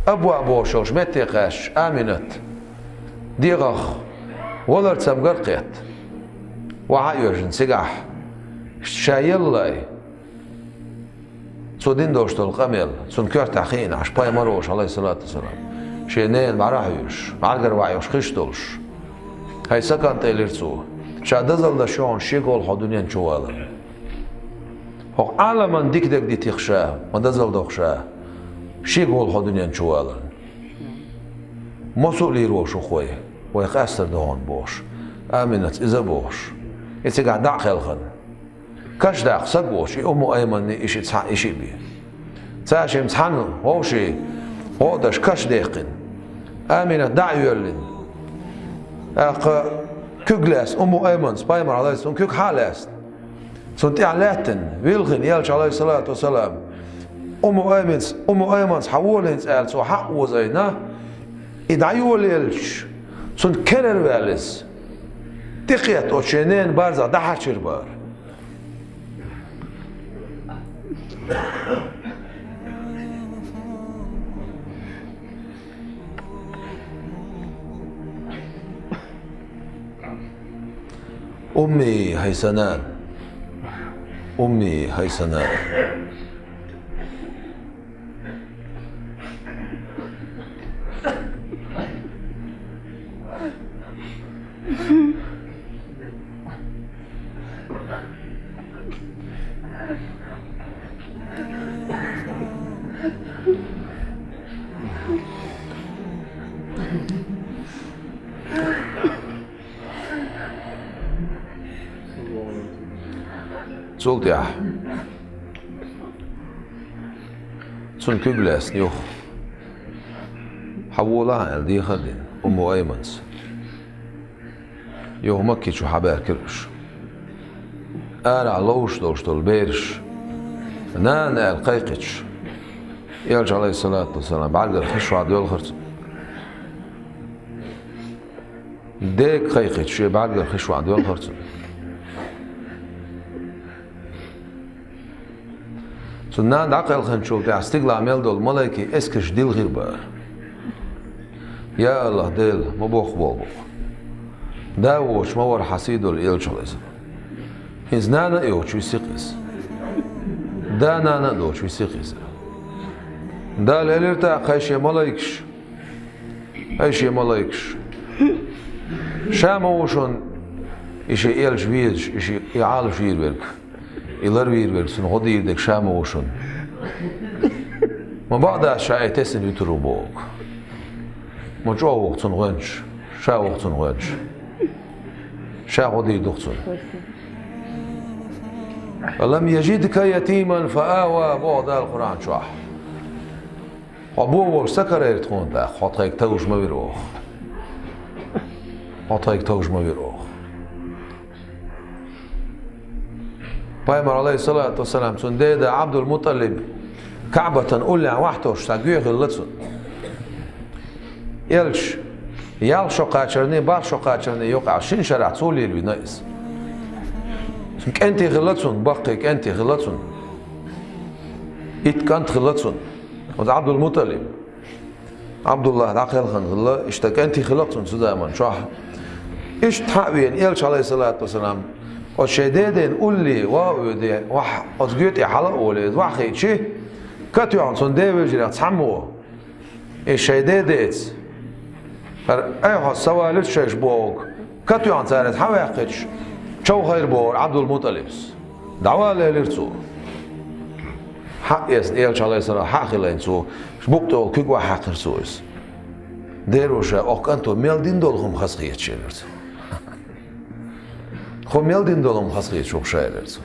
أبوا بوشوش متقاش آمنت ديغخ ولر تسمقرقيت وعايوجن سقاح شايلاي سودين دوشت القمل سن كرت أخين عش باي مروش عليه الصلاة والسلام شينين معراهيوش معرقر وعيوش خشتولش هاي سكان تيلرسو شادزل دا شون شيقول حدونين شوالا هو عالمان ديك دي تخشاه ودزل دوخشاه شيقول حدونين شوالا مسؤولي روشو خوي ويقاستر دهون بوش آمنت إذا بوش يتقع دع خلخن كاش داق سقوش أمو أيمن إشي تسحق إشي بي تاشي امتحنن هو شي هو داش كاش داقن آمنت دع يولن كوغلاس أمو أيمن سبايمر عليه السلام كوغ حالاس سنتي علاتن ويلغن يالش عليه الصلاة والسلام أمو أيمن حولين سأل سو حق وزينا إدعيو ليلش سنت كنر والس تقيت أوشينين بارزا دحشر بار أمي هيسنان أمي هيسنان Zult ja. Zo'n kubles niet. حولها دي خدين أمو أيمنس يو مكي شو حبار كرش أنا لوش دول بيرش نانا القيقش يرجع عليه الصلاة والسلام بعد الخشوع دول خرط ديك قيقش بعد الخشوع دول خرط سنان عقل خنشوف تاع استقلال ميل دول ملايكي اسكش ديل غير بار يا الله ديل مبوخ بوبو داوش مور حسيدو الإلش عليه السلام إزنانا إيوش ويسيقيس دا نانا دوش ويسيقيس دا ليلرتا قيشي ملايكش قيشي ملايكش شاموشون إشي إلش ويدش إشي إعالش ويربرك إلر ويربرك سن غدي يردك شاموشون ما بعد شاي تسن يتروبوك ما جو وقت نغنش شا وقت نغنش شا غدي دختن ولم يجدك يتيما فآوى بعد القرآن شاح أبوه سكر يرتخون ده خاطرك توج ما بيروح خاطرك توج ما بيروح بايمر عليه الصلاة والسلام سنديد عبد المطلب كعبة أولى وحتوش تاقوي غلطن يلش يال شقاچرني بار شقاچرني يقع شين شرع صولي البنايس انت غلطن بقيك انت غلطن كانت غلطن وده عبد المطلب عبد الله عقل خن غلا اشتك انت غلطن سدايما شاح ايش تحوين يلش عليه الصلاة والسلام وشديدين قولي واودي وح أزجيت حلا أولي وحي شيء كاتو عن صندوق وجري تسمو الشديدات أيه السوالف شيش بوق كاتو عن سارت حواقش شو خير بور عبد المطلب دعوة ليرتو حق يسأل عليه الصلاة حق لينسو شبكتو كيكوا حق رسوس ديروشة أكنتو ميلدين دولهم خسقيت شيلرت خو ميلدين دولهم خسقيت شو شيلرت